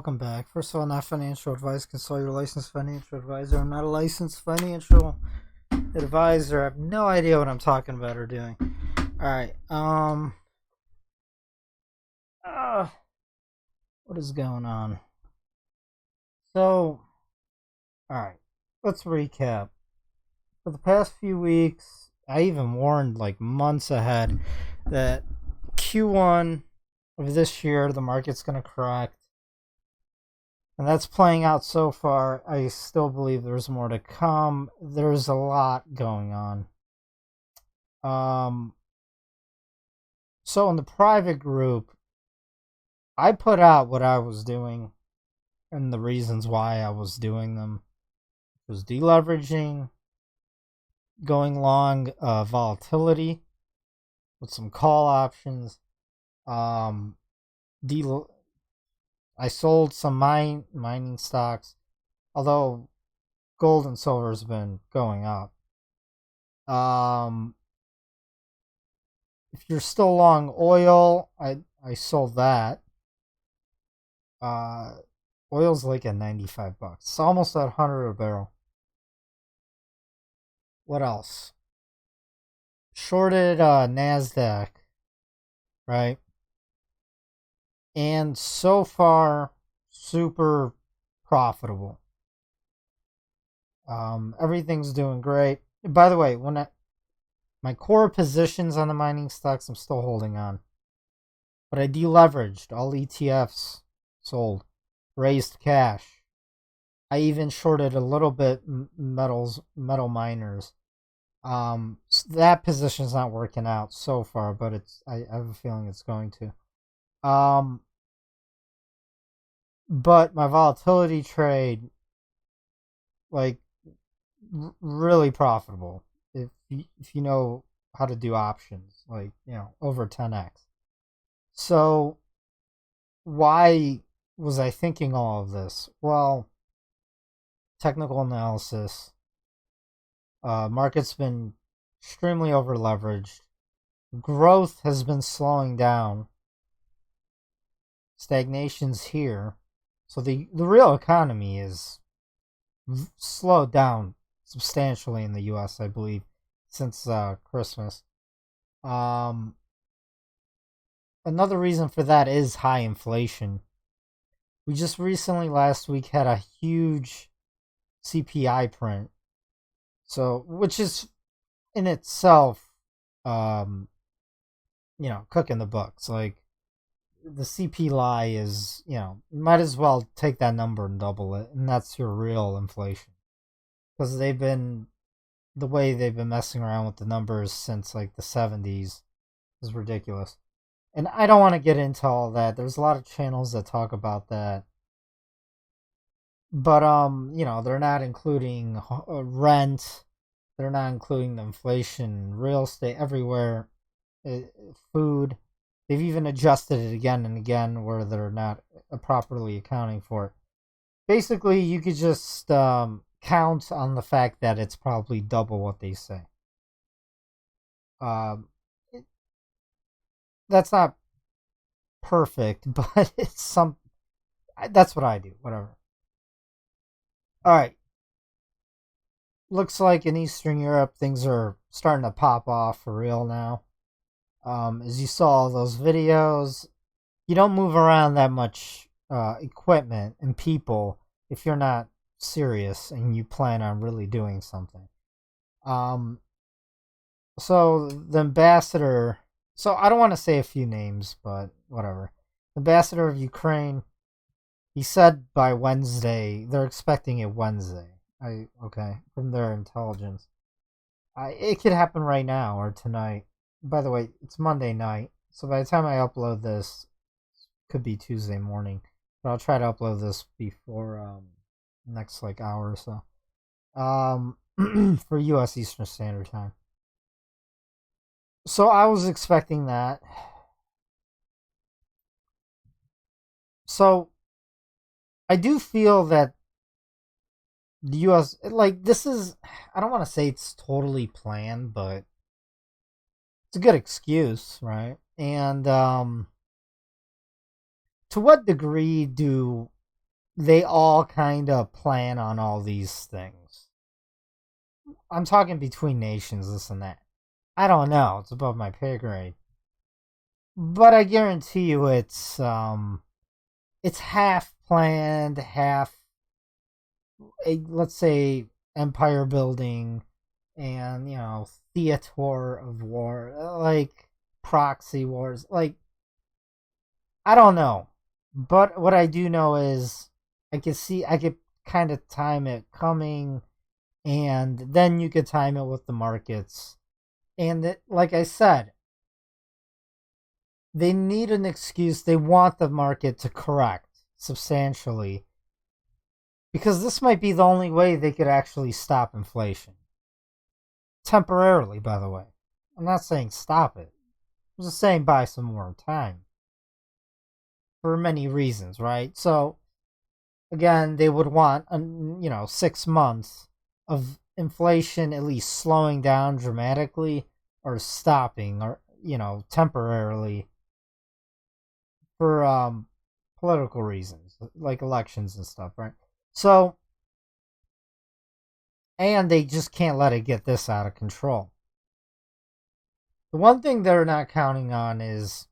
welcome back. First of all, not financial advice. Consult your licensed financial advisor. I'm not a licensed financial advisor. I have no idea what I'm talking about or doing. All right. What is going on? So, all right. Let's recap. For the past few weeks, I even warned like months ahead that Q1 of this year the market's going to correct. And that's playing out so far. I still believe there's more to come. There's a lot going on. So in the private group, I put out what I was doing and the reasons why I was doing them. It was deleveraging, going long volatility with some call options. I sold some mining stocks, although gold and silver has been going up. If you're still long oil, I sold that. Oil's like at $95. It's almost at 100 a barrel. What else? Shorted NASDAQ, right? And so far, super profitable. Everything's doing great. By the way, my core positions on the mining stocks, I'm still holding on. But I deleveraged. All ETFs sold. Raised cash. I even shorted a little bit metal miners. That position's not working out so far, but I have a feeling it's going to. But my volatility trade, like, really profitable if you know how to do options, like, over 10x. So why was I thinking all of this? Well, technical analysis. Market's been extremely over leveraged. Growth has been slowing down. Stagnation's here. So the real economy is slowed down substantially in the U.S., I believe, since Christmas. Another reason for that is high inflation. We just recently, last week, had a huge CPI print. So, which is in itself, cooking the books. Like, the CPI is, might as well take that number and double it, and that's your real inflation. Because the way they've been messing around with the numbers since like the 70s is ridiculous. And I don't want to get into all that. There's a lot of channels that talk about that. But, they're not including rent. They're not including the inflation, real estate everywhere, food. They've even adjusted it again and again where they're not properly accounting for it. Basically, you could just count on the fact that it's probably double what they say. That's not perfect, but that's what I do, whatever. All right. Looks like in Eastern Europe, things are starting to pop off for real now. As you saw those videos, you don't move around that much equipment and people if you're not serious and you plan on really doing something. So the ambassador, so I don't want to say a few names, but whatever. The ambassador of Ukraine, he said by Wednesday, they're expecting it Wednesday. From their intelligence. It could happen right now or tonight. By the way, it's Monday night, so by the time I upload this, it could be Tuesday morning. But I'll try to upload this before next hour or so. For U.S. Eastern Standard Time. So I was expecting that. So I do feel that the U.S. this is, I don't want to say it's totally planned, but it's a good excuse, right? And to what degree do they all kind of plan on all these things. I'm talking between nations, this and that. I don't know. It's above my pay grade. But I guarantee you it's half planned, half let's say empire building and, theater of war, like proxy wars. Like, I don't know. But what I do know is I could kind of time it coming, and then you could time it with the markets. And like I said, they need an excuse. They want the market to correct substantially because this might be the only way they could actually stop inflation. Temporarily, by the way. I'm not saying stop it. I'm just saying buy some more time. For many reasons, right? So, again, they would want, 6 months of inflation at least slowing down dramatically or stopping or, temporarily for political reasons, like elections and stuff, right? So, and they just can't let it get this out of control. The one thing they're not counting on is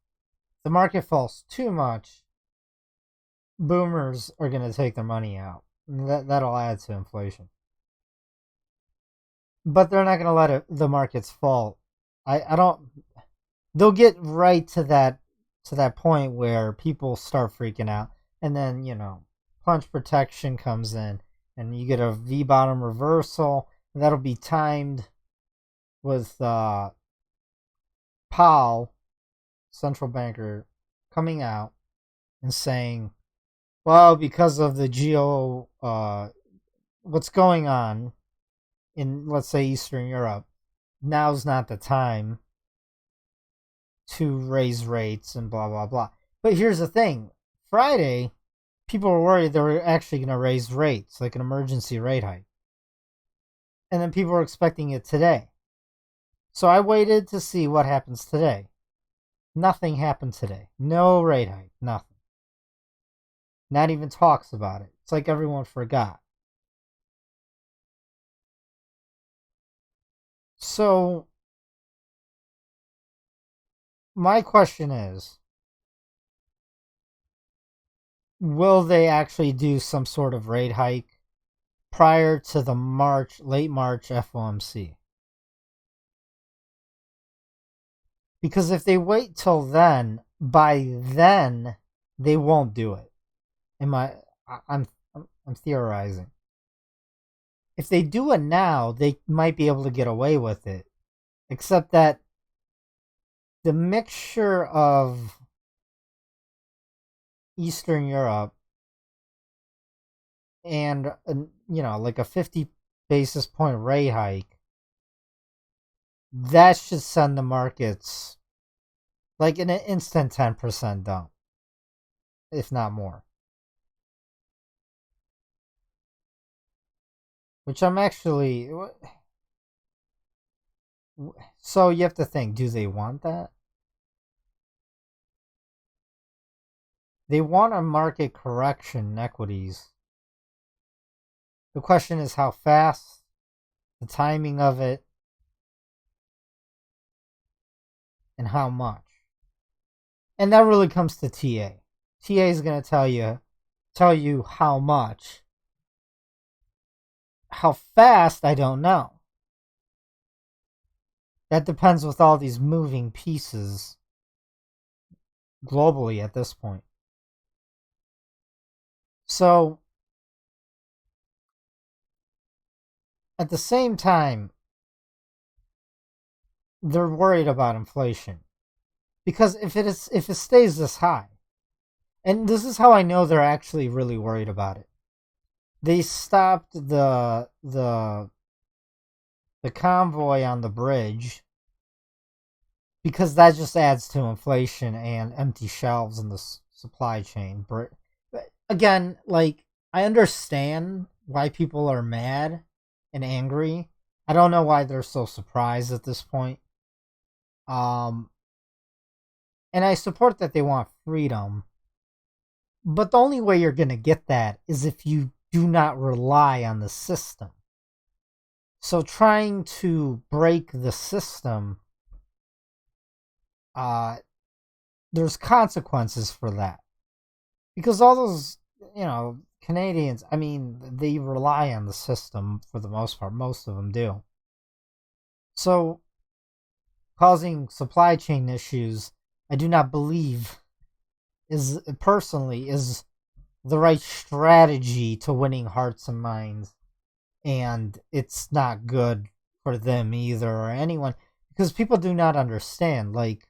the market falls too much, boomers are going to take their money out. That'll add to inflation. But they're not going to let the markets fall. I don't. They'll get right to that point where people start freaking out, and then punch protection comes in, and you get a V bottom reversal. That'll be timed with Powell, central banker, coming out and saying, well, because of the what's going on in, let's say, Eastern Europe, now's not the time to raise rates and blah, blah, blah. But here's the thing. Friday, people were worried they were actually going to raise rates, like an emergency rate hike. And then people were expecting it today. So I waited to see what happens today. Nothing happened today. No rate hike. Nothing. Not even talks about it. It's like everyone forgot. So, my question is, will they actually do some sort of rate hike prior to the late March FOMC? Because if they wait till then, by then they won't do it. I'm theorizing. If they do it now, they might be able to get away with it. Except that the mixture of Eastern Europe and, like a 50 basis point rate hike, that should send the markets like in an instant 10% down, if not more. Which I'm actually. So you have to think, do they want that? They want a market correction in equities. The question is how fast, the timing of it, and how much. And that really comes to TA. TA is going to tell you how much. How fast, I don't know. That depends with all these moving pieces globally at this point. So, at the same time, they're worried about inflation. Because if it stays this high, and this is how I know they're actually really worried about it. They stopped the convoy on the bridge because that just adds to inflation and empty shelves in the supply chain. But again, like, I understand why people are mad and angry. I don't know why they're so surprised at this point. And I support that they want freedom. But the only way you're going to get that is if you do not rely on the system. So trying to break the system, uh, there's consequences for that. Because all those, Canadians, I mean, they rely on the system for the most part. Most of them do. So causing supply chain issues, I do not believe is personally is the right strategy to winning hearts and minds, and it's not good for them either or anyone, because people do not understand. Like,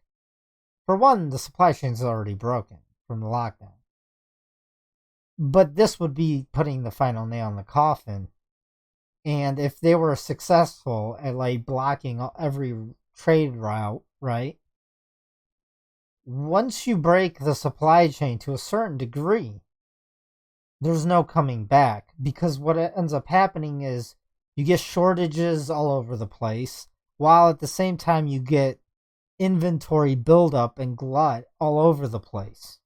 for one, the supply chain's already broken from the lockdown, but this would be putting the final nail in the coffin. And if they were successful at like blocking every trade route, right? Once you break the supply chain to a certain degree, there's no coming back, because what ends up happening is you get shortages all over the place, while at the same time you get inventory buildup and glut all over the place.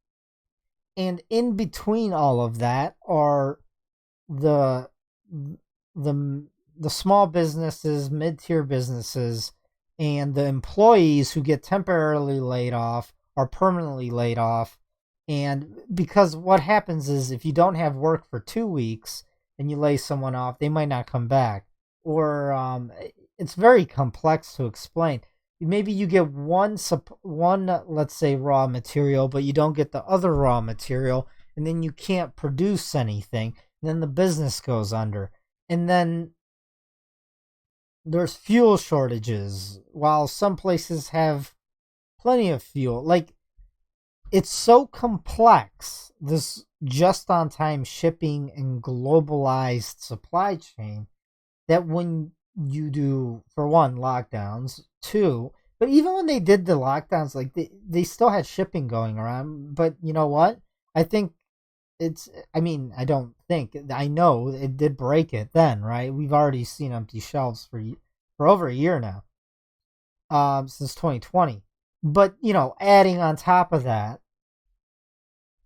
And in between all of that are the the the small businesses, mid-tier businesses, and the employees who get temporarily laid off or permanently laid off. And because what happens is, if you don't have work for 2 weeks and you lay someone off, they might not come back. Or it's very complex to explain. Maybe you get one, let's say, raw material, but you don't get the other raw material, and then you can't produce anything. And then the business goes under. And then there's fuel shortages, while some places have plenty of fuel. Like, it's so complex, this just on time shipping and globalized supply chain, that when you do, for one, lockdowns, two, but even when they did the lockdowns, like they still had shipping going around. But you know what? I think I mean, I don't think, I know it did break it then, right? We've already seen empty shelves for over a year now, since 2020. But, adding on top of that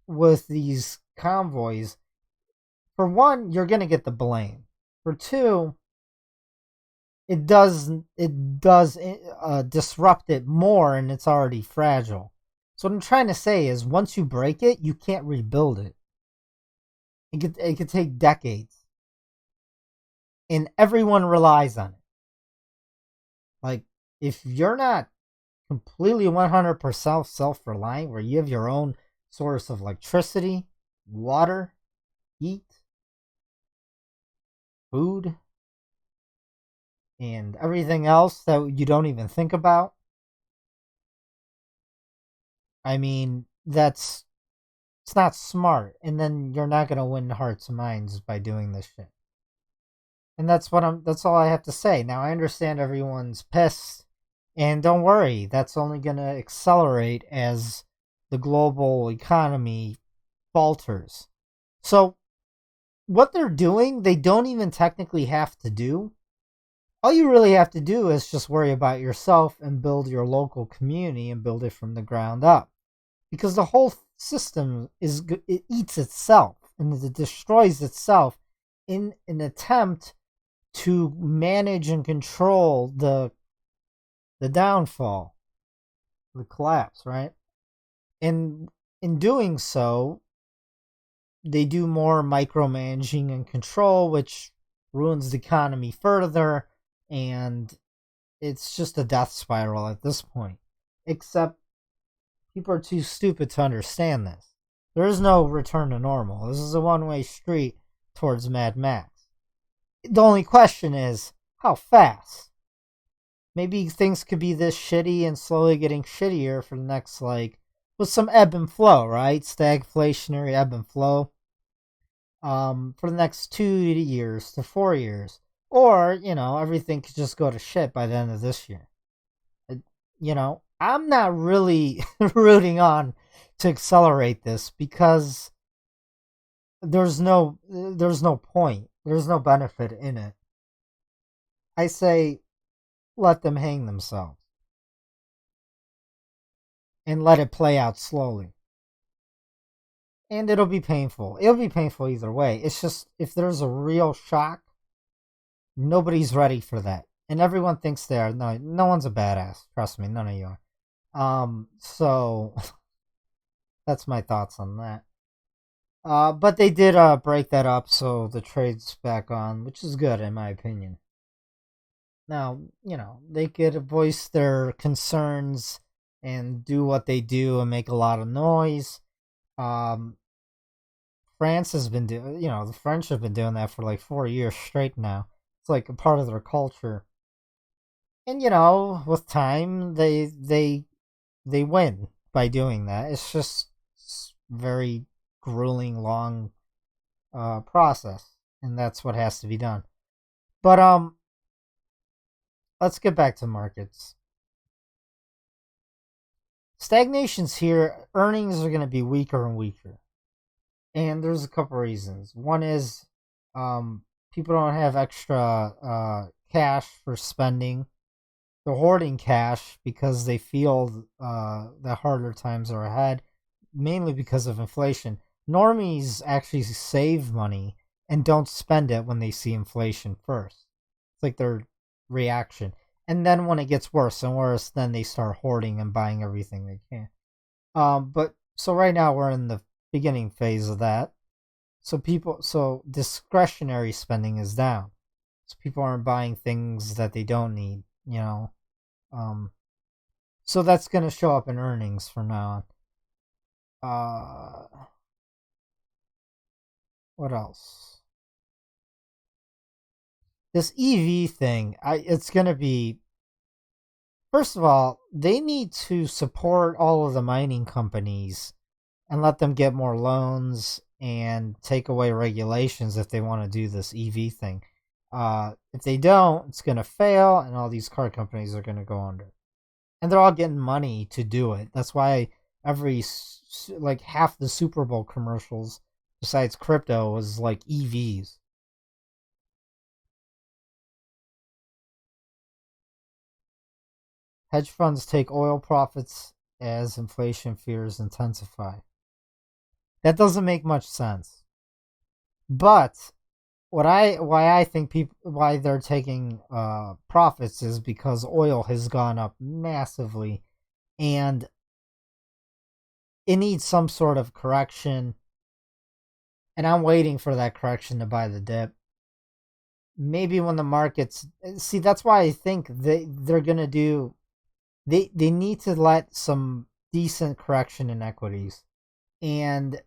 with these convoys, for one, you're going to get the blame. For two, it does disrupt it more, and it's already fragile. So what I'm trying to say is, once you break it, you can't rebuild it. It could take decades, and everyone relies on it. Like, if you're not completely 100% self-reliant, where you have your own source of electricity, water, heat, food, and everything else that you don't even think about, I mean, it's not smart. And then you're not going to win hearts and minds by doing this shit. And that's all I have to say. Now, I understand everyone's pissed, and don't worry, that's only going to accelerate as the global economy falters. So what they're doing, they don't even technically have to do. All you really have to do is just worry about yourself and build your local community and build it from the ground up. Because the whole system it eats itself and it destroys itself in an attempt to manage and control the downfall, the collapse, right? And in doing so, they do more micromanaging and control, which ruins the economy further, and it's just a death spiral at this point. Except people are too stupid to understand this. There is no return to normal. This is a one-way street towards Mad Max. The only question is, how fast? Maybe things could be this shitty and slowly getting shittier for the next, with some ebb and flow, right? Stagflationary ebb and flow. For the next 2 years to 4 years. Or, everything could just go to shit by the end of this year. I'm not really rooting on to accelerate this, because there's no point. There's no benefit in it. I say, let them hang themselves and let it play out slowly. And it'll be painful. It'll be painful either way. It's just if there's a real shock, nobody's ready for that. And everyone thinks they are. No, no one's a badass. Trust me, none of you are. So that's my thoughts on that. But they did break that up, so the trade's back on, which is good in my opinion. Now, they could voice their concerns and do what they do and make a lot of noise. Um, France has been doing, the French have been doing that for like 4 years straight now. It's like a part of their culture. And with time, they win by doing that. It's just very grueling, long process, and that's what has to be done. But let's get back to markets. Stagnation's here. Earnings are going to be weaker and weaker, and there's a couple reasons. One is people don't have extra cash for spending. They're hoarding cash because they feel that harder times are ahead, mainly because of inflation. Normies actually save money and don't spend it when they see inflation first. It's like their reaction. And then when it gets worse and worse, then they start hoarding and buying everything they can. But so right now we're in the beginning phase of that. So discretionary spending is down. So people aren't buying things that they don't need, So that's going to show up in earnings from now on. What else? This EV thing, it's going to be. First of all, they need to support all of the mining companies and let them get more loans and take away regulations if they want to do this EV thing. If they don't, it's going to fail, and all these car companies are going to go under. And they're all getting money to do it. That's why like half the Super Bowl commercials, besides crypto, was like EVs. Hedge funds take oil profits as inflation fears intensify. That doesn't make much sense. But why I think why they're taking profits is because oil has gone up massively, and it needs some sort of correction. And I'm waiting for that correction to buy the dip. Maybe when the markets see, that's why I think they're gonna do. They need to let some decent correction in equities, and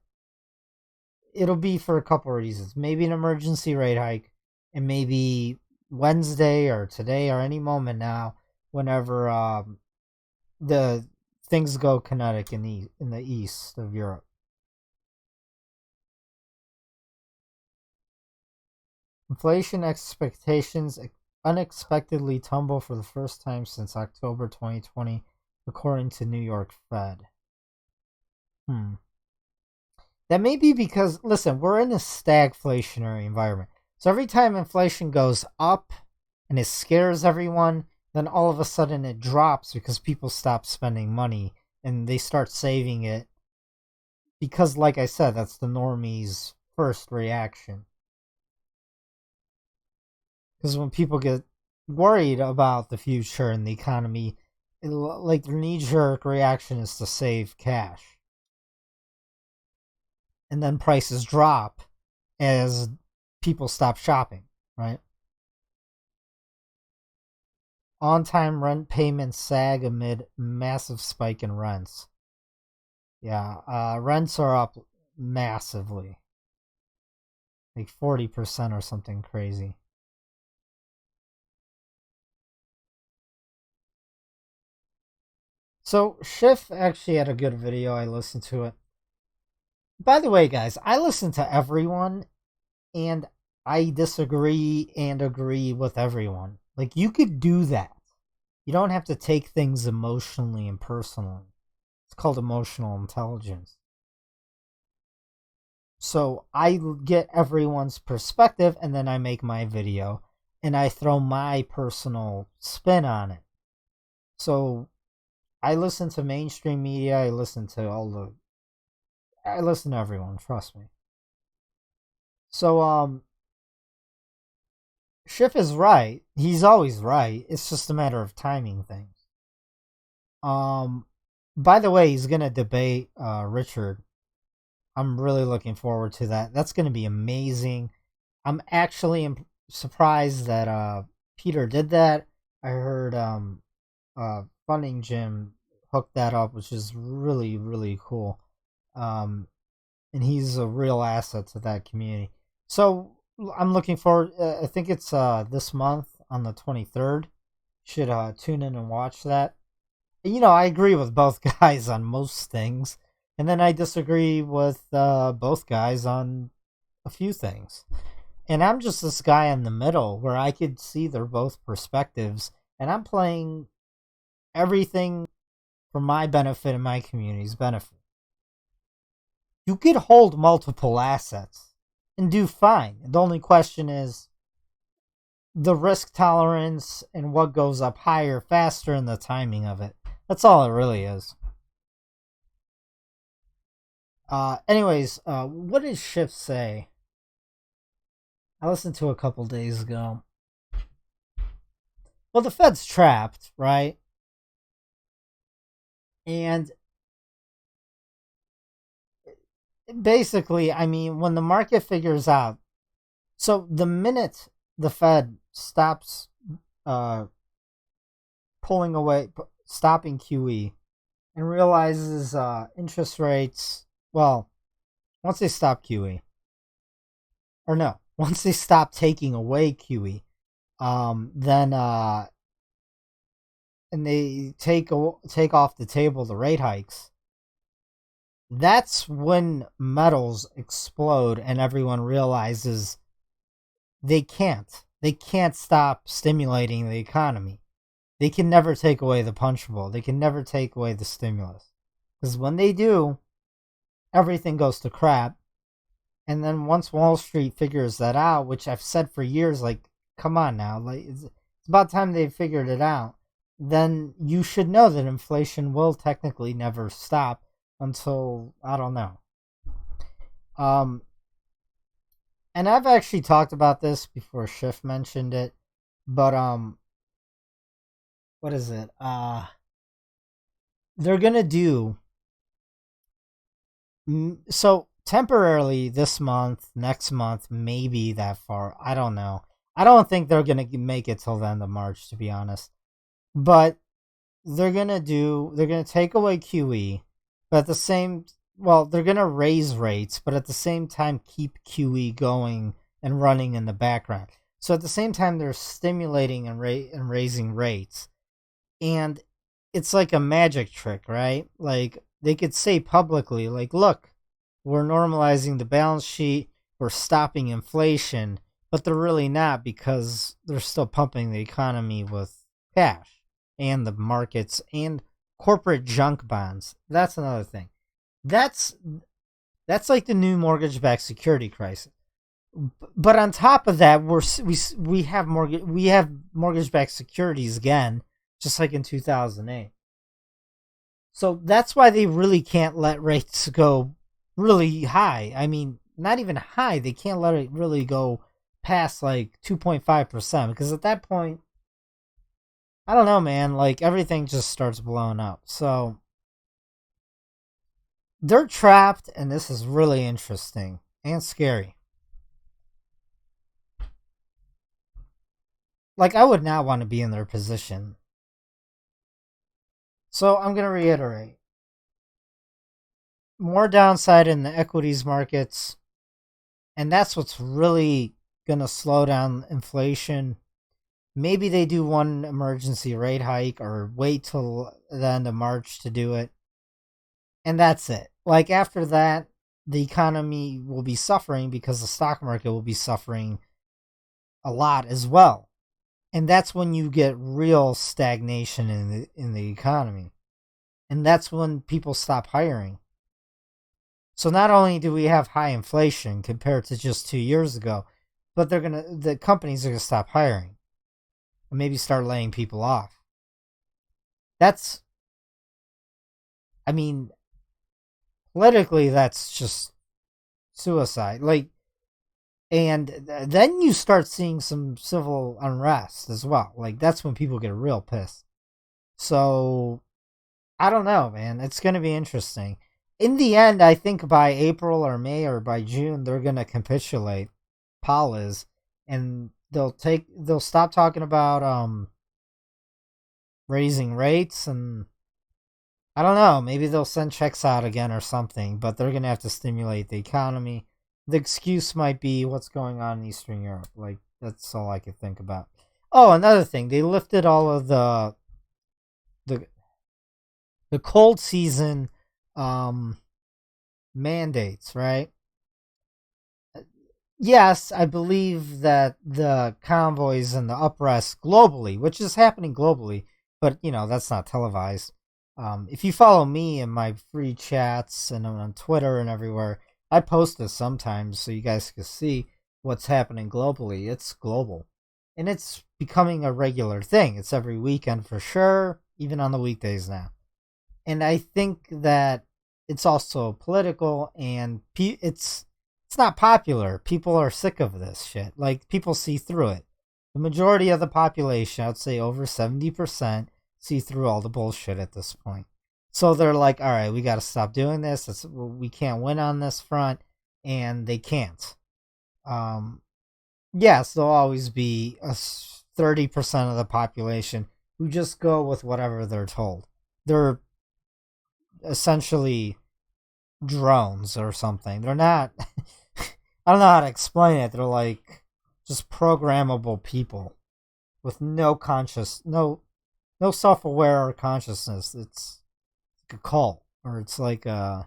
it'll be for a couple of reasons. Maybe an emergency rate hike, and maybe Wednesday or today or any moment now, whenever the things go kinetic in the east of Europe. Inflation expectations unexpectedly tumble for the first time since October 2020, according to New York Fed. That may be because, listen, we're in a stagflationary environment. So every time inflation goes up and it scares everyone, then all of a sudden it drops because people stop spending money and they start saving it. Because, like I said, that's the normies' first reaction. Because when people get worried about the future and the economy, like their knee-jerk reaction is to save cash. And then prices drop as people stop shopping, right? On-time rent payments sag amid massive spike in rents. Yeah, rents are up massively. Like 40% or something crazy. So Schiff actually had a good video. I listened to it. By the way, guys, I listen to everyone, and I disagree and agree with everyone. Like, you could do that. You don't have to take things emotionally and personally. It's called emotional intelligence. So I get everyone's perspective, and then I make my video, and I throw my personal spin on it. So I listen to mainstream media. I listen to I listen to everyone, trust me. So Schiff is right. He's always right. It's just a matter of timing things. Um by the way, he's gonna debate Richard. I'm really looking forward to that. That's gonna be amazing. I'm actually surprised that Peter did that. I heard Funding Jim hooked that up, which is really really cool. Um, and he's a real asset to that community. So I'm looking forward. I think it's this month on the 23rd. Should tune in and watch that. You know, I agree with both guys on most things, and then I disagree with both guys on a few things. And I'm just this guy in the middle where I could see their both perspectives, and I'm playing everything for my benefit and my community's benefit. You could hold multiple assets and do fine. The only question is the risk tolerance and what goes up higher faster and the timing of it. That's all it really is. Anyways, what did Schiff say? I listened to a couple days ago. Well, the Fed's trapped, right? And basically, I mean, when the market figures out, so the minute the Fed stops uh, pulling away, stopping QE, and realizes interest rates, well, once they stop QE, or no, once they stop taking away QE, then and they take off the table the rate hikes. That's when metals explode and everyone realizes they can't stop stimulating the economy. They can never take away the punch bowl. They can never take away the stimulus. Because when they do, everything goes to crap. And then once Wall Street figures that out, which I've said for years, like, come on now, like it's about time they figured it out. Then you should know that inflation will technically never stop until I don't know. Um, and I've actually talked about this before. Schiff mentioned it, but what is it? They're gonna do so temporarily this month, next month, maybe that far. I don't know. I don't think they're gonna make it till the end of March, to be honest. But they're gonna take away QE, but at the same well, they're gonna raise rates, but at the same time keep QE going and running in the background. So at the same time they're stimulating and raising rates. And it's like a magic trick, right? Like they could say publicly, like, look, we're normalizing the balance sheet, we're stopping inflation, but they're really not because they're still pumping the economy with cash and the markets and corporate junk bonds. That's another thing. That's that's like the new mortgage-backed security crisis. But on top of that, we have mortgage-backed securities again, just like in 2008. So that's why they really can't let rates go really high. I mean, not even high. They can't let it really go past like 2.5% because at that point, I don't know, man, like everything just starts blowing up. So they're trapped, and this is really interesting and scary. Like, I would not want to be in their position. So I'm going to reiterate more downside in the equities markets, and that's what's really going to slow down inflation. Maybe they do one emergency rate hike or wait till the end of March to do it. And that's it. Like after that, the economy will be suffering because the stock market will be suffering a lot as well. And that's when you get real stagnation in the economy. And that's when people stop hiring. So not only do we have high inflation compared to just 2 years ago, but the companies are gonna stop hiring and maybe start laying people off. That's I mean, Politically, that's just suicide. Like, and then you start seeing some civil unrest as well. Like, that's when people get real pissed. So, I don't know, man. It's going to be interesting. In the end, I think by April or May or by June, they're going to capitulate. Powell is, and they'll stop talking about raising rates, and I don't know, maybe they'll send checks out again or something, but they're going to have to stimulate the economy. The excuse might be what's going on in Eastern Europe. Like, that's all I could think about. Oh, another thing, they lifted all of the the cold season um mandates, right? Yes, I believe that the convoys and the uprest globally, which is happening globally, but that's not televised. If you follow me in my free chats and on Twitter and everywhere, I post this sometimes so you guys can see what's happening globally. It's global, and it's becoming a regular thing. It's every weekend for sure, even on the weekdays now. And I think that it's also political, and it's not popular. People are sick of this shit. Like, people see through it. The majority of the population, I'd say over 70%, see through all the bullshit at this point. So they're like, all right, we got to stop doing this. We can't win on this front, and they can't. Um, yes, there'll always be 30% of the population who just go with whatever they're told. They're essentially drones or something. They're not. I don't know how to explain it. They're like just programmable people with no self-aware consciousness. It's like a cult, or it's like I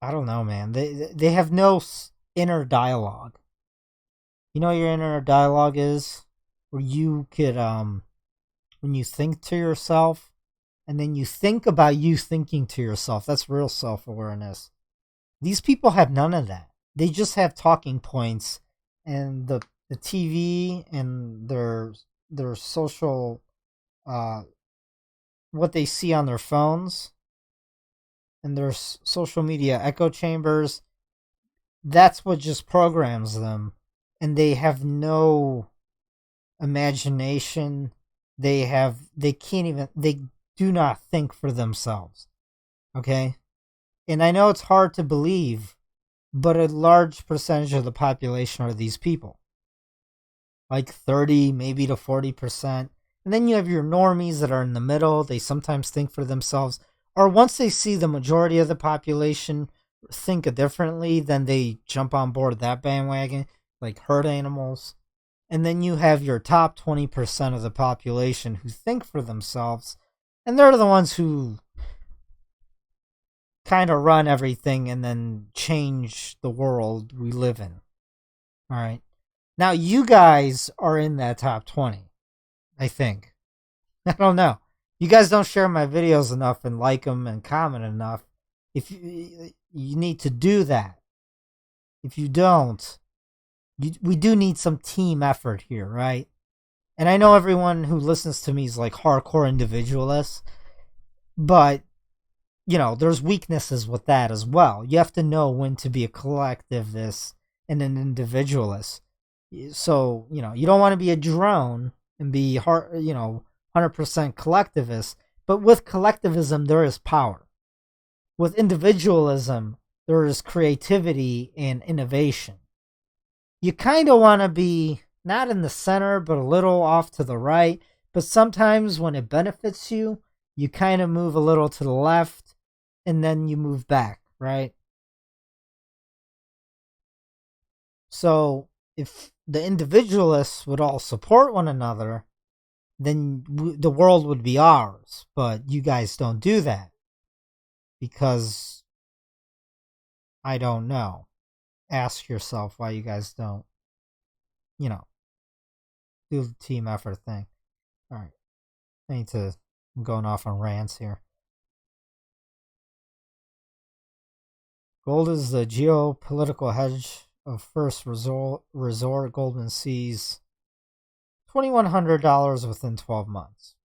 don't know, man. They have no inner dialogue. You know what your inner dialogue is, where you could when you think to yourself, and then you think about you thinking to yourself. That's real self-awareness. These people have none of that. They just have talking points, and the TV and their social what they see on their phones and their social media echo chambers. That's what just programs them, and they have no imagination. They can't even they do not think for themselves. Okay? And I know it's hard to believe, but a large percentage of the population are these people. Like 30, maybe to 40%. And then you have your normies that are in the middle. They sometimes think for themselves. Or once they see the majority of the population think differently, then they jump on board that bandwagon, like herd animals. And then you have your top 20% of the population who think for themselves. And they're the ones who kind of run everything and then change the world we live in. All right. Now, you guys are in that top 20, I think. I don't know. You guys don't share my videos enough and like them and comment enough. If you need to do that. If you don't, we do need some team effort here, right? And I know everyone who listens to me is like hardcore individualists, but there's weaknesses with that as well. You have to know when to be a collectivist and an individualist. So, you don't want to be a drone and be 100% collectivist, but with collectivism, there is power. With individualism, there is creativity and innovation. You kind of want to be not in the center, but a little off to the right. But sometimes when it benefits you, you kind of move a little to the left, and then you move back, right? So if the individualists would all support one another, then the world would be ours. But you guys don't do that because I don't know. Ask yourself why you guys don't, do the team effort thing. All right. I'm going off on rants here. Gold is the geopolitical hedge of first resort. Goldman sees $2,100 within 12 months.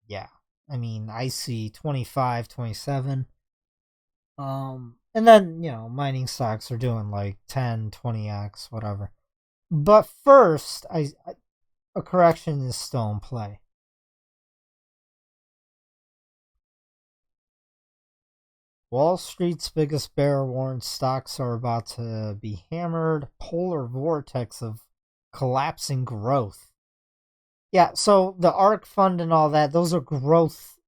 Yeah. I mean, I see 25, 27. And then, mining stocks are doing like 10, 20x, whatever. But first, a correction is still in play. Wall Street's biggest bear warns stocks are about to be hammered. Polar vortex of collapsing growth. Yeah, so the ARK fund and all that, those are growth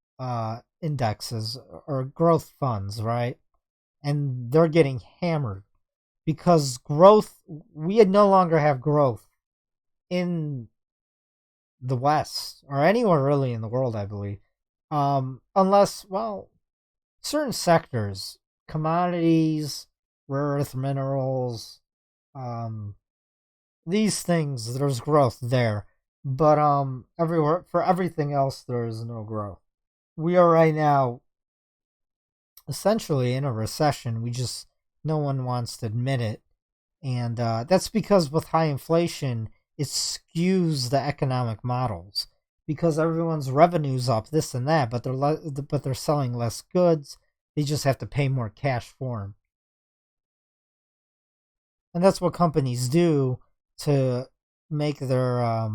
indexes or growth funds, right? And they're getting hammered because growth, we no longer have growth in the West or anywhere really in the world, I believe. Unless, well, certain sectors, commodities, rare earth minerals, um, these things, there's growth there. But everywhere for everything else, there is no growth. We are right now essentially in a recession. We just no one wants to admit it, and that's because with high inflation, it skews the economic models because everyone's revenues up, this and that, but they're selling less goods. They just have to pay more cash for them, and that's what companies do to make their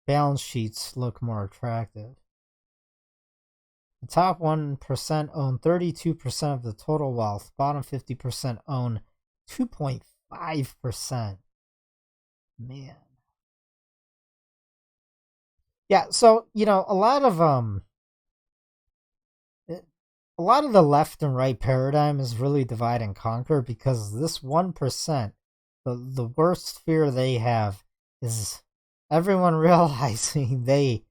balance sheets look more attractive. The top 1% own 32% of the total wealth. Bottom 50% own 2.5%. Man. Yeah, so, a lot of the left and right paradigm is really divide and conquer because this 1%, the worst fear they have is everyone realizing they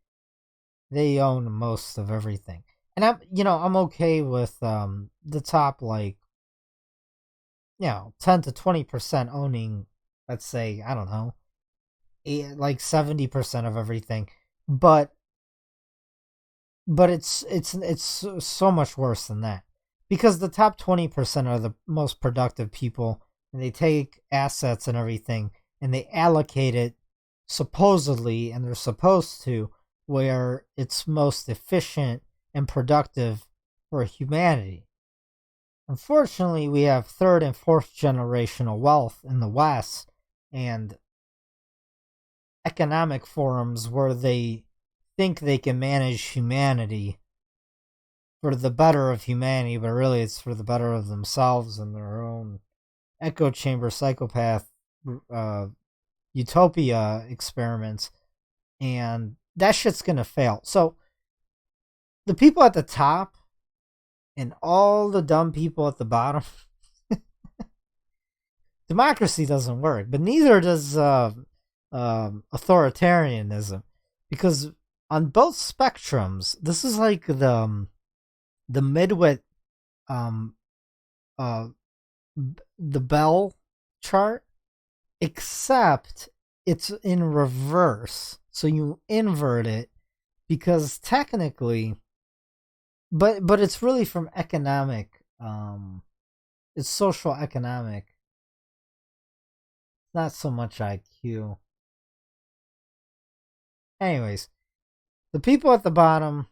own most of everything. And I'm okay with the top, like, 10 to 20% owning, let's say, I don't know, like 70% of everything. But it's so much worse than that. Because the top 20% are the most productive people, and they take assets and everything and they allocate it supposedly, and they're supposed to, where it's most efficient and productive for humanity. Unfortunately, we have third and fourth generational wealth in the West and economic forums where they think they can manage humanity for the better of humanity, but really it's for the better of themselves and their own echo chamber psychopath uh, utopia experiments. And that shit's gonna fail. So the people at the top and all the dumb people at the bottom, democracy doesn't work, but neither does authoritarianism, because on both spectrums, this is like the midwit, um, uh, the Bell chart, except it's in reverse. So you invert it because technically, but it's really from economic, it's social economic, not so much IQ. Anyways, the people at the bottom,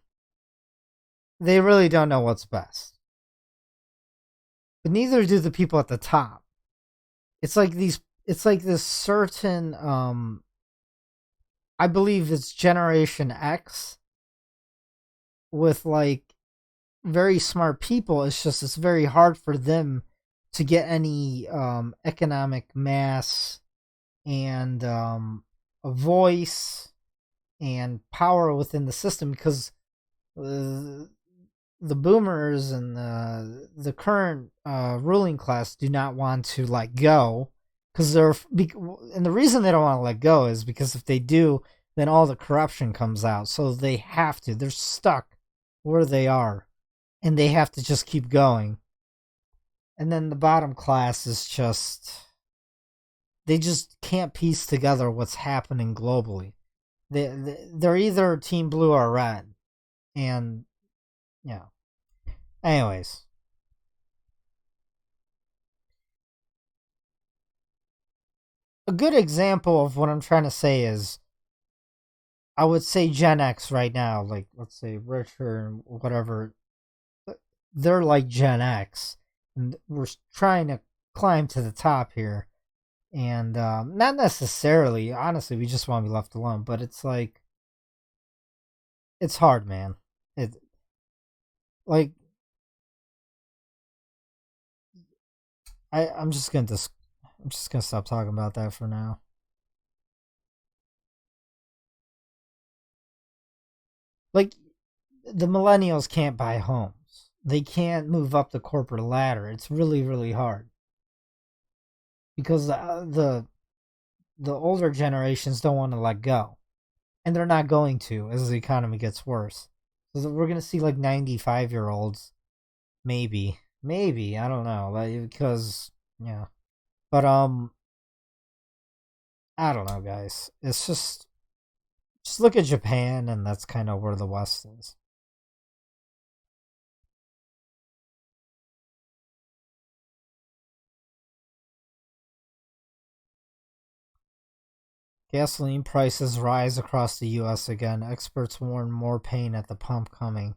they really don't know what's best. But neither do the people at the top. It's like this certain I believe it's Generation X with like very smart people. It's just it's very hard for them to get any economic mass and a voice and power within the system because the boomers and the current ruling class do not want to let go because and the reason they don't want to let go is because if they do, then all the corruption comes out. So they have to. They're stuck where they are, and they have to just keep going. And then the bottom class is just they just can't piece together what's happening globally. They're either team blue or red, and yeah. Anyways, a good example of what I'm trying to say is I would say Gen X right now, like let's say Richard and whatever, they're like Gen X, and we're trying to climb to the top here. And not necessarily, honestly, we just want to be left alone. But it's like it's hard, man. It like I'm just gonna I'm just gonna stop talking about that for now. Like the millennials can't buy homes. They can't move up the corporate ladder. It's really really hard because the older generations don't want to let go, and they're not going to as the economy gets worse. So we're gonna see like 95-year-olds, maybe I don't know, like, because yeah, but I don't know, guys. It's just look at Japan, and that's kind of where the West is. Gasoline prices rise across the U.S. again. Experts warn more pain at the pump coming.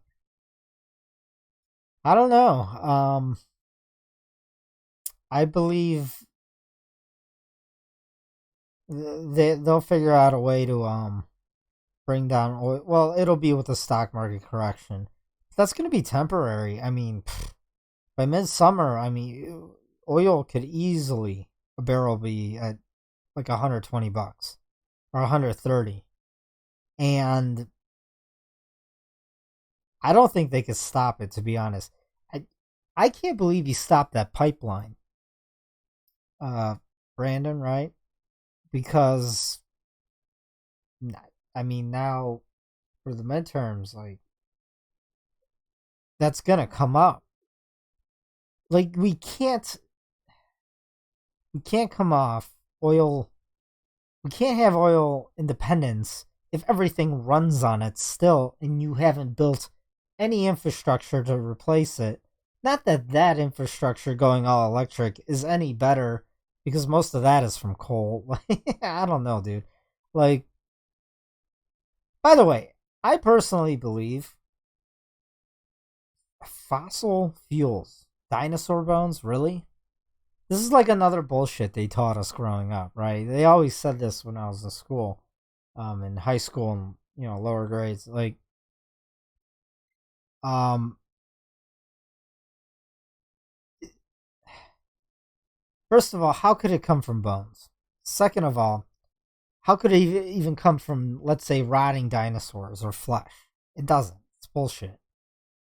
I don't know. I believe they'll figure out a way to bring down oil. Well, it'll be with the stock market correction. That's going to be temporary. I mean, by midsummer, I mean, oil could easily a barrel be at like 120 bucks or 130, and I don't think they could stop it. To be honest, I I can't believe he stopped that pipeline, uh, Brandon. Right? Because I mean, now for the midterms, like that's gonna come up. Like we can't come off oil. We can't have oil independence if everything runs on it still, and you haven't built any infrastructure to replace it. Not that that infrastructure going all electric is any better, because most of that is from coal. I don't know, dude. Like, by the way, I personally believe fossil fuels, dinosaur bones, really? This is like another bullshit they taught us growing up, right? They always said this when I was in school, in high school and lower grades. Like, um, first of all, how could it come from bones? Second of all, how could it even come from, let's say, rotting dinosaurs or flesh? It doesn't. It's bullshit.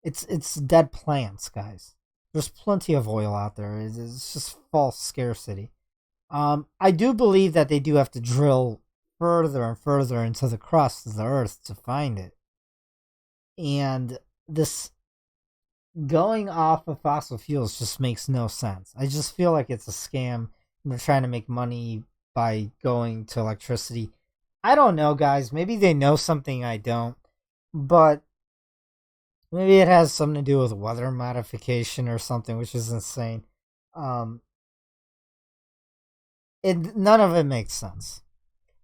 It's dead plants, guys. There's plenty of oil out there. It's just false scarcity. I do believe that they do have to drill further and further into the crust of the earth to find it. And this going off of fossil fuels just makes no sense. I just feel like it's a scam. They're trying to make money by going to electricity. I don't know, guys. Maybe they know something I don't. But maybe it has something to do with weather modification or something, which is insane. Um, none of it makes sense.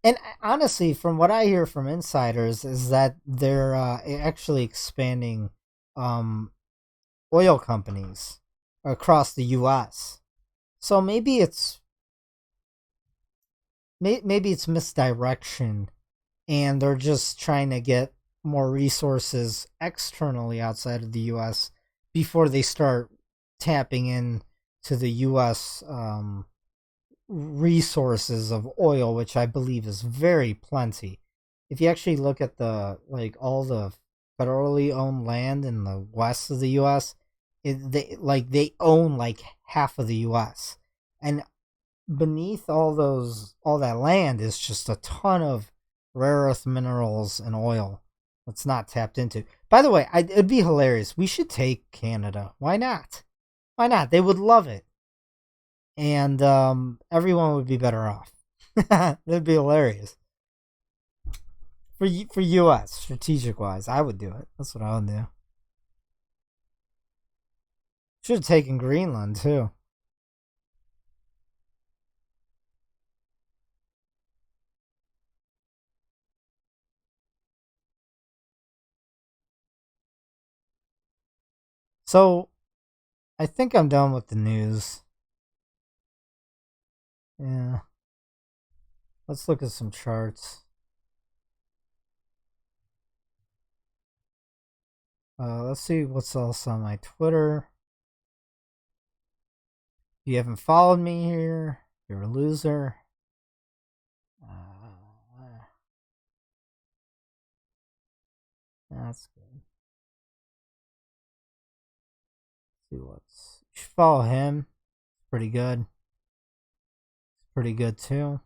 And honestly, from what I hear from insiders, is that they're actually expanding um, oil companies across the U.S. So maybe it's misdirection, and they're just trying to get more resources externally outside of the U.S. before they start tapping in to the U.S. Resources of oil, which I believe is very plenty. If you actually look at the like all the federally owned land in the west of the U.S., they own like half of the U.S. and beneath all that land is just a ton of rare earth minerals and oil that's not tapped into. By the way, it'd be hilarious. We should take Canada. Why not? Why not? They would love it, and everyone would be better off. That'd be hilarious for U.S. strategic wise. I would do it. That's what I would do. Should have taken Greenland too. So I think I'm done with the news. Yeah. Let's look at some charts. Let's see what's else on my Twitter. If you haven't followed me here, you're a loser. That's good. Let's see what's. You should follow him. Pretty good. Pretty good too.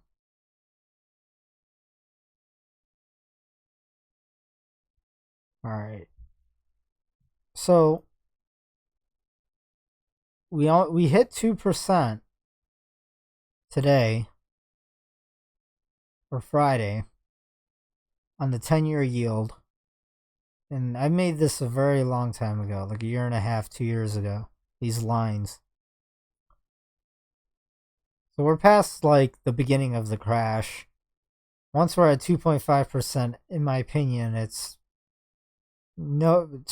All right. So we hit 2% today or Friday on the 10-year yield. And I made this a very long time ago, like a year and a half, 2 years ago. These lines. So we're past like the beginning of the crash. Once we're at 2.5%, in my opinion, it's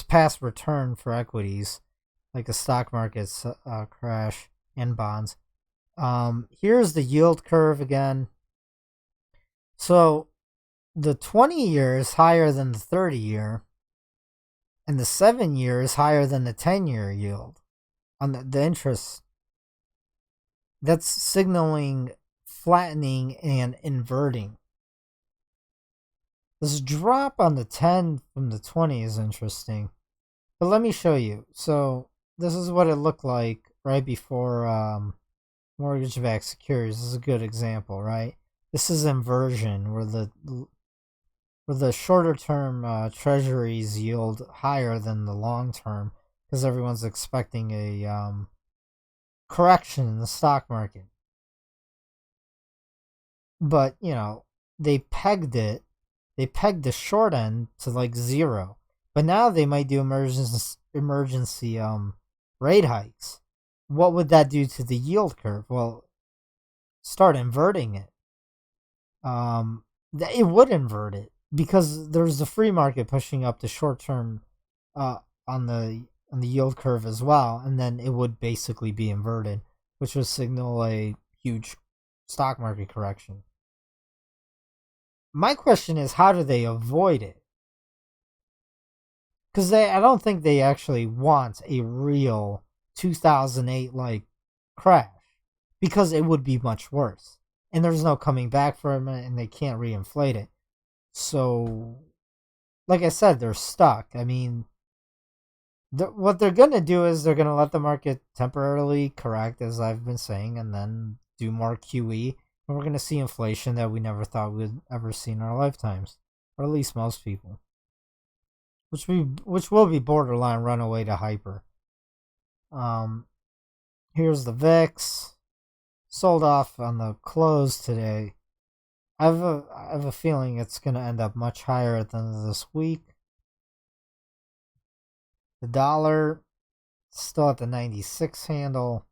past return for equities, like the stock market's crash and bonds. Here's the yield curve again. So the 20 year is higher than the 30 year, and the 7 year is higher than the 10-year yield on the interest. That's signaling flattening and inverting. This drop on the 10 from the 20 is interesting. But let me show you. So this is what it looked like right before mortgage-backed securities. This is a good example, right? This is inversion where the shorter term treasuries yield higher than the long term because everyone's expecting a correction in the stock market. But, they pegged the short end to like 0. But now they might do emergency rate hikes. What would that do to the yield curve? Well, start inverting it. It would invert it because there's the free market pushing up the short term on the yield curve as well, and then it would basically be inverted, which would signal a huge stock market correction. My question is, how do they avoid it? Because I don't think they actually want a real 2008 like crash, because it would be much worse, and there's no coming back from it, and they can't reinflate it. So, like I said, they're stuck. I mean, what they're gonna do is they're gonna let the market temporarily correct, as I've been saying, and then do more QE, and we're gonna see inflation that we never thought we'd ever see in our lifetimes, or at least most people. Which will be borderline runaway to hyper. Here's the VIX. Sold off on the close today. I have a feeling it's gonna end up much higher at the end of this week. The dollar still at the 96 handle.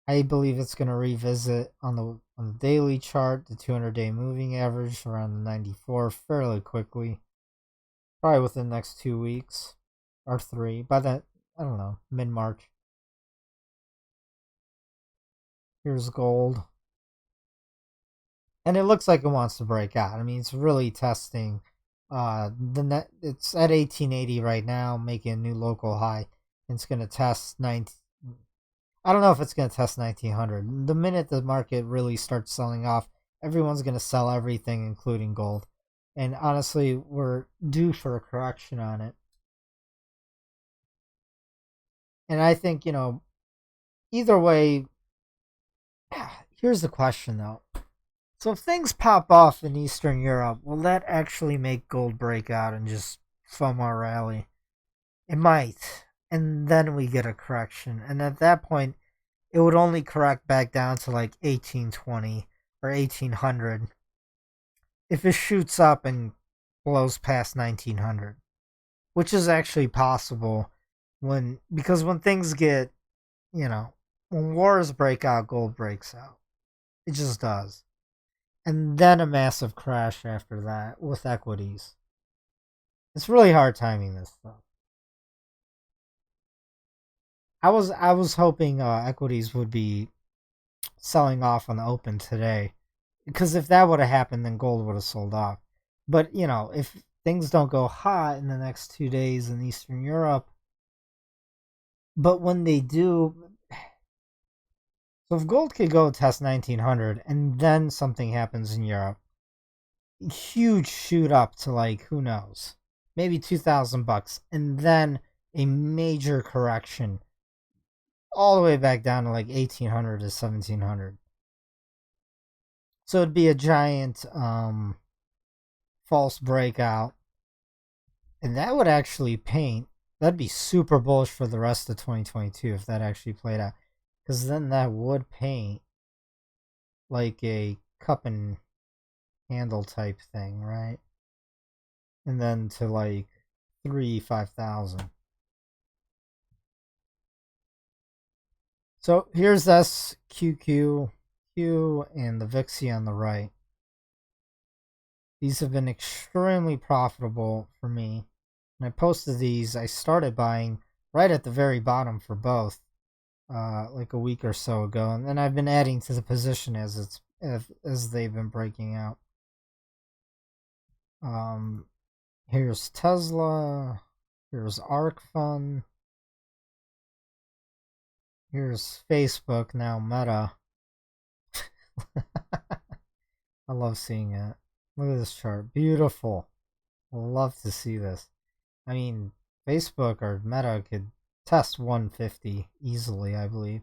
I believe it's gonna revisit on the daily chart the 200-day moving average around the 94 fairly quickly. Probably within the next 2 weeks or 3. By that, I don't know, mid-March. Here's gold. And it looks like it wants to break out. I mean, it's really testing. It's at 1880 right now, making a new local high. It's going to test 19. I don't know if it's going to test 1900. The minute the market really starts selling off, everyone's going to sell everything, including gold. And honestly, we're due for a correction on it. And I think, either way, here's the question though. So if things pop off in Eastern Europe, will that actually make gold break out and just FOMO rally? It might. And then we get a correction. And at that point, it would only correct back down to like 1820 or 1800 if it shoots up and blows past 1900, which is actually possible because when things get, when wars break out, gold breaks out. It just does. And then a massive crash after that with equities. It's really hard timing this stuff. I was hoping equities would be selling off on the open today, because if that would have happened, then gold would have sold off. But if things don't go hot in the next 2 days in Eastern Europe, but when they do, so if gold could go test 1900 and then something happens in Europe, huge shoot up to like who knows, maybe $2,000, and then a major correction all the way back down to like 1800 to 1700. So it'd be a giant false breakout, and that would actually paint. That'd be super bullish for the rest of 2022 if that actually played out, because then that would paint like a cup and handle type thing, right? And then to like 5,000. So here's SQQQ and the VIXI on the right. These have been extremely profitable for me. When I posted these, I started buying right at the very bottom for both, like a week or so ago, and then I've been adding to the position as they've been breaking out. Here's Tesla. Here's ARK Fund. Here's Facebook, now Meta. I love seeing it. Look at this chart. Beautiful. Love to see this. I mean, Facebook or Meta could test 150 easily, I believe.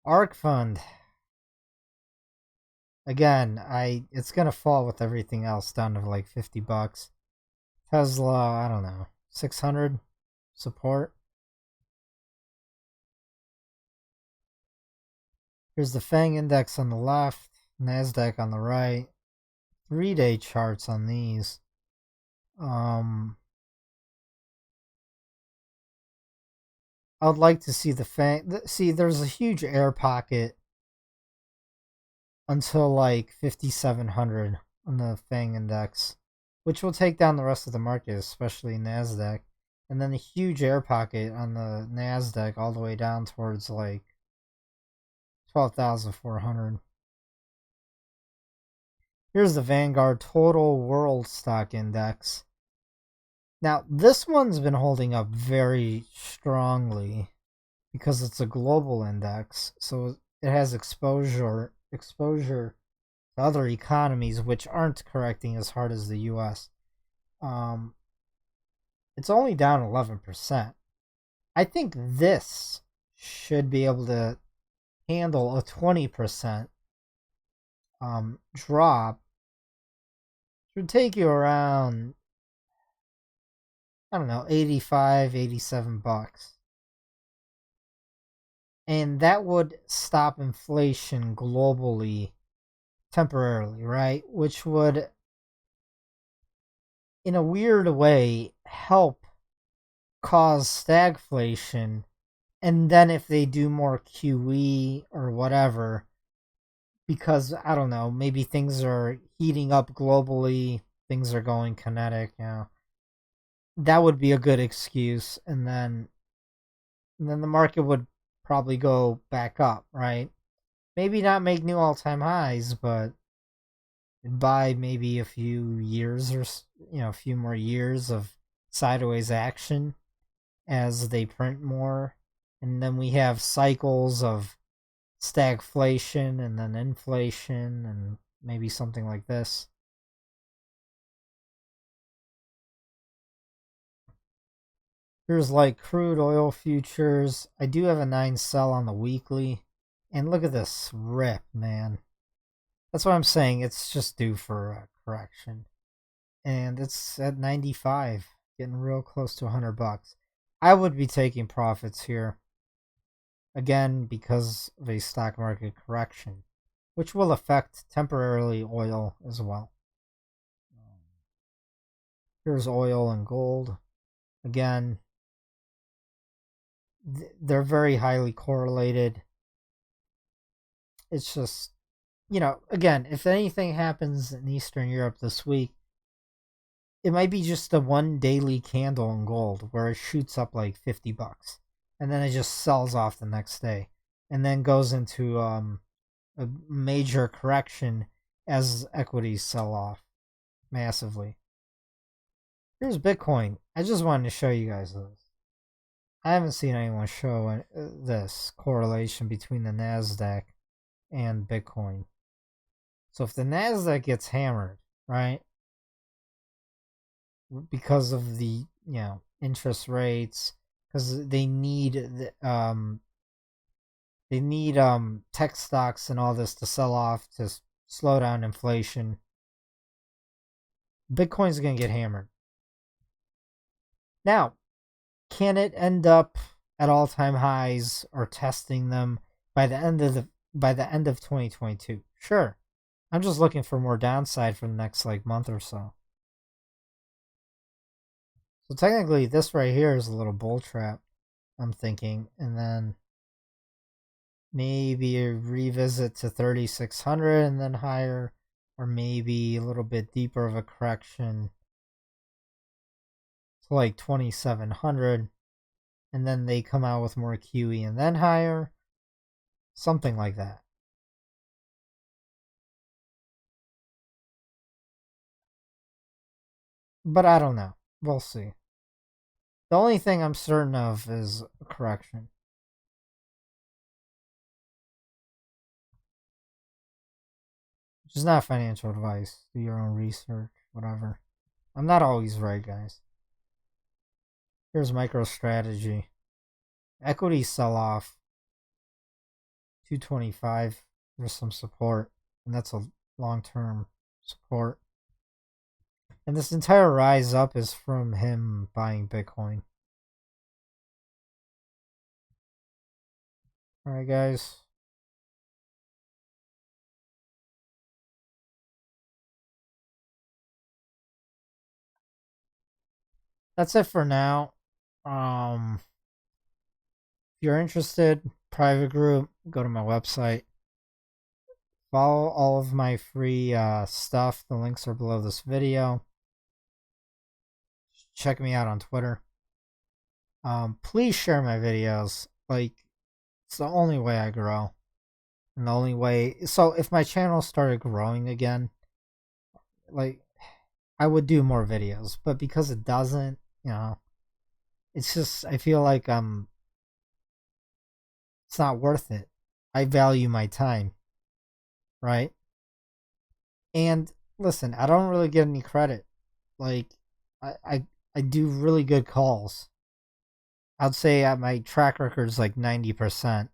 ARK Fund. Again, it's gonna fall with everything else down to like $50. Tesla, I don't know, 600 support. Here's the FANG index on the left, NASDAQ on the right. 3-day charts on these. I would like to see the FANG. See, there's a huge air pocket until like 5,700 on the FANG index, which will take down the rest of the market, especially NASDAQ. And then a huge air pocket on the NASDAQ all the way down towards like 12,400. Here's the Vanguard Total World Stock Index. Now, this one's been holding up very strongly because it's a global index, so it has exposure to other economies which aren't correcting as hard as the US. It's only down 11%. I think this should be able to handle a 20% drop. It would take you around, I don't know, 85, $87. And that would stop inflation globally temporarily, right? Which would, in a weird way, help cause stagflation. And then if they do more QE or whatever, because, I don't know, maybe things are heating up globally, things are going kinetic, that would be a good excuse. And then the market would probably go back up, right? Maybe not make new all-time highs, but buy maybe a few years or a few more years of sideways action as they print more, and then we have cycles of stagflation and then inflation and maybe something like this. Here's like crude oil futures. I do have a 9 sell on the weekly. And look at this rip, man. That's what I'm saying. It's just due for a correction. And it's at 95, getting real close to $100. I would be taking profits here. Again, because of a stock market correction, which will affect temporarily oil as well. Here's oil and gold. Again, they're very highly correlated. It's just, again, if anything happens in Eastern Europe this week, it might be just a one daily candle in gold where it shoots up like $50. and then it just sells off the next day, and then goes into a major correction as equities sell off massively. Here's Bitcoin. I just wanted to show you guys this. I haven't seen anyone show this correlation between the NASDAQ and Bitcoin. So if the NASDAQ gets hammered, right, because of the interest rates, because they need tech stocks and all this to sell off to slow down inflation, Bitcoin's gonna get hammered. Now, can it end up at all-time highs or testing them by the end of 2022? Sure. I'm just looking for more downside for the next month or so. So technically, this right here is a little bull trap, I'm thinking, and then maybe a revisit to 3,600 and then higher, or maybe a little bit deeper of a correction to 2,700, and then they come out with more QE and then higher, something like that. But I don't know. We'll see. The only thing I'm certain of is a correction. Which is not financial advice. Do your own research, whatever. I'm not always right, guys. Here's MicroStrategy. Equity sell off 225. There's some support, and that's a long-term support. And this entire rise up is from him buying Bitcoin. Alright, guys. That's it for now. If you're interested, private group, go to my website. Follow all of my free stuff. The links are below this video. Check me out on Twitter. Please share my videos. It's the only way I grow. And the only way. So if my channel started growing again, I would do more videos. But because it doesn't, it's just, I feel like it's not worth it. I value my time. Right? And listen, I don't really get any credit. I do really good calls. I'd say my track record is 90%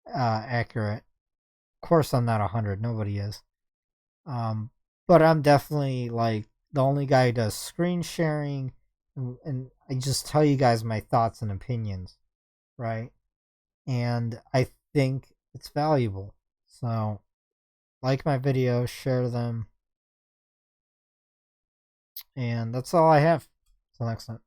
accurate. Of course, I'm not 100. Nobody is. But I'm definitely the only guy who does screen sharing, and I just tell you guys my thoughts and opinions, right? And I think it's valuable. So, like my videos, share them, and that's all I have. Till next time.